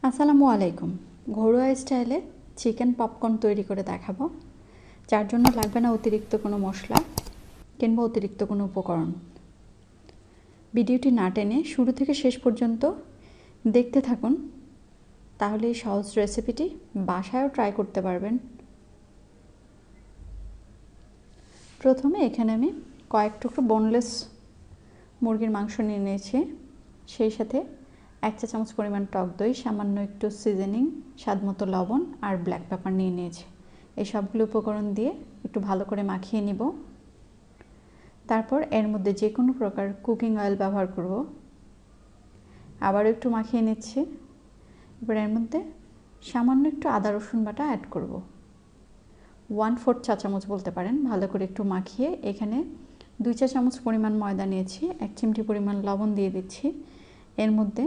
আসসালামু আলাইকুম। ঘরোয়া স্টাইলে চিকেন পপকর্ন তৈরি করে দেখাবো, যার জন্য লাগবে না অতিরিক্ত কোনো মশলা কিংবা অতিরিক্ত কোনো উপকরণ। ভিডিওটি না টেনে শুরু থেকে শেষ পর্যন্ত দেখতে থাকুন, তাহলে এই সহজ রেসিপিটি বাসায়ও ট্রাই করতে পারবেন। প্রথমে এখানে আমি কয়েক টুকরো বোনলেস মুরগির মাংস নিয়ে নিয়েছি, সেই সাথে 1 চা চামচ পরিমাণ টক দই, সামান্য একটু সিজনিং, স্বাদমতো লবণ আর ব্ল্যাক পেপার নিয়ে নিয়েছি। এই সবগুলো উপকরণ দিয়ে একটু ভালো করে মাখিয়ে নিব। তারপর এর মধ্যে যে কোনো প্রকার কুকিং অয়েল ব্যবহার করব। আবারও একটু মাখিয়ে নিচ্ছি। এবার এর মধ্যে সামান্য একটু আদা রসুন বাটা অ্যাড করব, 1/4 চা চামচ বলতে পারেন। ভালো করে একটু মাখিয়ে এখানে 2 চা চামচ পরিমাণ ময়দা নিয়েছি, 1 চিমটি পরিমাণ লবণ দিয়ে দিচ্ছি। এর মধ্যে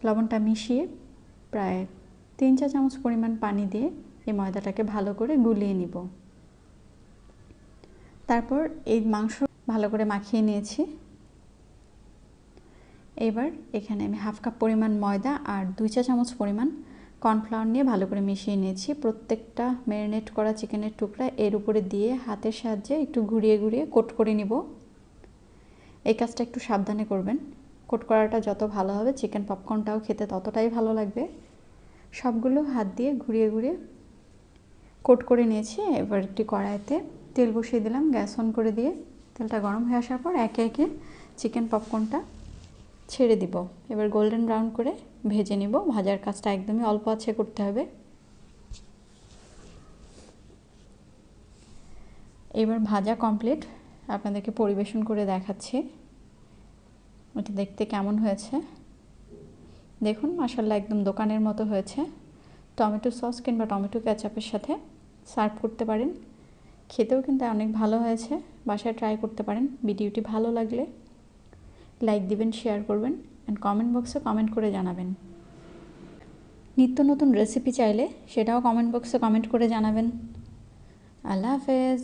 লবণটা মিশিয়ে প্রায় 3 চা চামচ পরিমাণ পানি দিয়ে এই ময়দাটাকে ভালো করে গুলিয়ে নিব। তারপর এই মাংস ভালো করে মাখিয়ে নিয়েছি। এবার এখানে আমি 1/2 কাপ পরিমাণ ময়দা আর 2 চা চামচ পরিমাণ কর্নফ্লাওয়ার নিয়ে ভালো করে মিশিয়ে নিয়েছি। প্রত্যেকটা ম্যারিনেট করা চিকেনের টুকরা এর উপরে দিয়ে হাতের সাহায্যে একটু ঘুরিয়ে ঘুরিয়ে কোট করে নিব। এই কাজটা একটু সাবধানে করবেন, কোট করাটা যত ভালো হবে চিকেন পপকর্নটাও খেতে ততটাই ভালো লাগবে। সবগুলো হাত দিয়ে ঘুরিয়ে ঘুরিয়ে কোট করে নিয়েছি। এবার একটি কড়াইতে তেল বসিয়ে দিলাম, গ্যাস অন করে দিয়ে তেলটা গরম হয়ে আসার পর একে একে চিকেন পপকর্নটা ছেড়ে দিব। এবার গোল্ডেন ব্রাউন করে ভেজে নিব। ভাজার কাজটা একদমই অল্প আঁচে করতে হবে। এবার ভাজা কমপ্লিট, আপনাদেরকে পরিবেশন করে দেখাচ্ছি এটা দেখতে কেমন হয়েছে। দেখুন, মাশাআল্লাহ একদম দোকানের মতো হয়েছে। টমেটো সস কিংবা টমেটো কেচাপের সাথে সার্ভ করতে পারেন, খেতেও কিন্তু অনেক ভালো হয়েছে। বাসায় ট্রাই করতে পারেন। ভিডিওটি ভালো লাগলে লাইক দিবেন, শেয়ার করবেন অ্যান্ড কমেন্ট বক্সে কমেন্ট করে জানাবেন। নিত্য নতুন রেসিপি চাইলে সেটাও কমেন্ট বক্সে কমেন্ট করে জানাবেন। আল্লাহ হাফেজ।